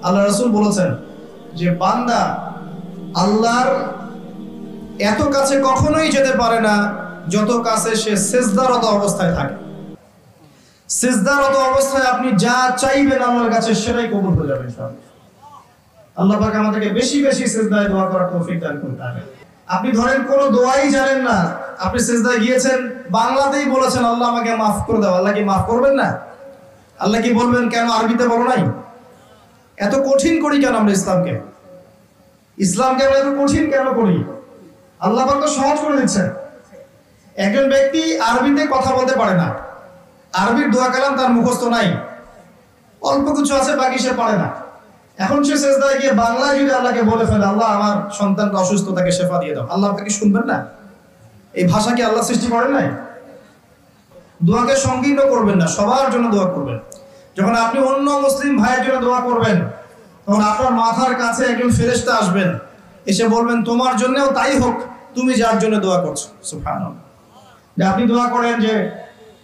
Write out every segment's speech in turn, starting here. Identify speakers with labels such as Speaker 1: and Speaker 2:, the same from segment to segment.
Speaker 1: আল্লাহ রাসূল বলেছেন যে বান্দা আল্লাহর এত কাছে কখনোই যেতে পারে না যত কাছে সে সিজদারত অবস্থায় থাকে। সিজদারত অবস্থায় আপনি যা চাইবেন আল্লাহর কাছে সেটাই কবুল হয়ে যাবে ইনশাআল্লাহ। আল্লাহ পাক আমাদেরকে বেশি বেশি সিজদায় দোয়া করার তৌফিক দান করুন। আমিন। আপনি ধরেন কোনো দোয়াই জানেন না, আপনি সিজদায় গিয়েছেন, বাংলাতেই বলেছেন আল্লাহ আমাকে মাফ করে দাও, আল্লাহ কি মাফ করবেন না? আল্লাহ কি বলবেন কেন আরবিতে বলো নাই? এত কঠিন করি কেন আমরা ইসলামকে? ইসলামকে আমরা এত কঠিন কেন করি? আল্লাহ পাক তো সহজ করে দিচ্ছেন। একজন ব্যক্তি আরবিতে কথা বলতে পারে না, আরবির দোয়া কালাম তার মুখস্থ নাই, অল্প কিছু আছে বাকি সে পারে না। এখন সে সিজদায় গিয়ে বাংলায় যদি আল্লাহকে বলে ফেলে আল্লাহ আমার সন্তানটা অসুস্থ, তাকে শেফা দিয়ে দাও, আল্লাহ তাকে শুনবেন না? এই ভাষা কি আল্লাহ সৃষ্টি করেন নাই? দোয়াকে সংকীর্ণ করবেন না, সবার জন্য দোয়া করবেন। যখন আপনি অন্য মুসলিম ভাইয়ের জন্য দোয়া করবেন তখন আপনার মাথার কাছে একজন ফেরেশতা আসবেন, এসে বলবেন তোমার জন্যও তাই হোক, তুমি যার জন্য দোয়া করছো। সুবহানাল্লাহ। যে আপনি দোয়া করেন যে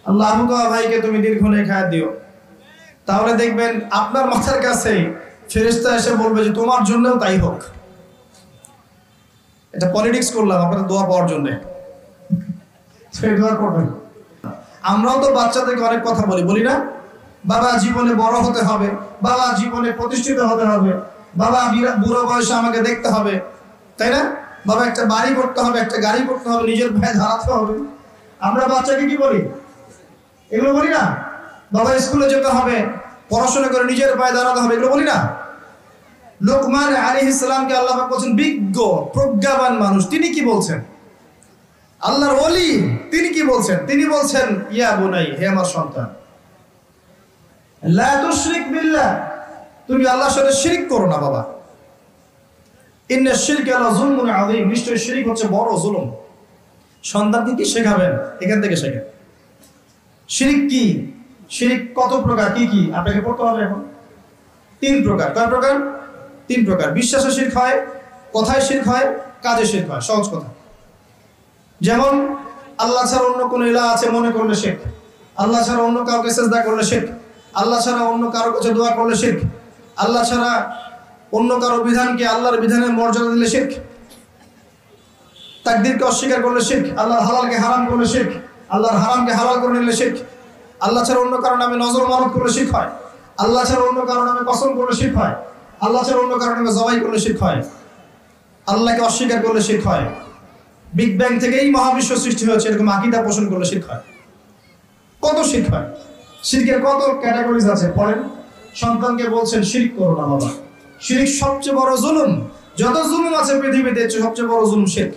Speaker 1: আল্লাহ আবু তোহা ভাইকে তুমি দীর্ঘ নেক হায়াত দিও, তাহলে দেখবেন আপনার মাথার কাছে ফেরেশতা এসে বলবে যে তোমার জন্যও তাই হোক। এটা পলিটিক্স করলাম আপনাদের দোয়া পাওয়ার জন্য, সেই দোয়া করবেন। আমরাও তো বাচ্চাদেরকে অনেক কথা বলি না? বাবা জীবনে বড় হতে হবে, বাবা জীবনে প্রতিষ্ঠিত হতে হবে, বাবা বুড়ো বয়সে আমাকে দেখতে হবে, তাই না? বাবা একটা বাড়ি করতে হবে, একটা গাড়ি করতে হবে, নিজের পায়ে দাঁড়াতে হবে। আমরা বাচ্চাকে কি বলি? এগুলো বলি না? বাবা স্কুলে যেতে হবে, পড়াশোনা করে নিজের পায়ে দাঁড়াতে হবে, এগুলো বলি না? লোকমান আলাইহিস সালামকে আল্লাহ পাক বলেন বিজ্ঞ প্রজ্ঞাবান মানুষ, তিনি কি বলছেন? আল্লাহর ওলি তিনি কি বলছেন? তিনি বলছেন ইয়া বুনাই, হে আমার সন্তান, লা তুশরিক বিল্লাহ, তুমি আল্লাহর সাথে শিরক করো না বাবা। ইন্না শিরকা লা যুলমুন আযীম, নিশ্চয় শিরক হচ্ছে বড় জুলুম। সন্তানকে কি শেখাবেন? এখান থেকে শেখেন শিরক কি, শিরক কত প্রকার, কি কি আপনাকে পড়তে হবে এখন। 3 প্রকার। কয় প্রকার? 3 প্রকার। বিশ্বাসে শিরক হয়, কথায় শিরক হয়, কাজে শিরক হয়। সহজ কথা, যেমন আল্লাহ ছাড়া অন্য কোন ইলাহ আছে মনে করলে শিরক, আল্লাহ ছাড়া অন্য কাউকে সিজদা করলে শিরক, আল্লাহ ছাড়া অন্য কারো কাছে দোয়া করলে শিরক, আল্লাহ ছাড়া অন্য কারো বিধানকে আল্লাহর বিধানের মর্যাদা দিলে শিরক, তাকদীরকে অস্বীকার করলে শিরক, আল্লাহর হালালকে হারাম করলে শিরক, আল্লাহর হারামকে হালাল করে নিলে শিরক, আল্লাহ ছাড়া অন্য কারো নামে নজর মানত করলে শিরক হয়, আল্লাহ ছাড়া অন্য কারো নামে কসম করলে শিরক হয়, আল্লাহ ছাড়া অন্য কারো নামে জবাই করলে শিরক হয়, আল্লাহকে অস্বীকার করলে শিরক হয়, বিগ ব্যাং থেকেই মহাবিশ্ব সৃষ্টি হয়েছে এরকম আকীদা পোষণ করলে শিরক হয়। কত শিরক হয়, শিরকের কত ক্যাটাগরিজ আছে পড়েন। সন্তানকে বলছেন শিরক করো না বাবা, শিরক সবচেয়ে বড় জুলুম। যত জুলুম আছে পৃথিবীতে সবচেয়ে বড় জুলুম শিরক।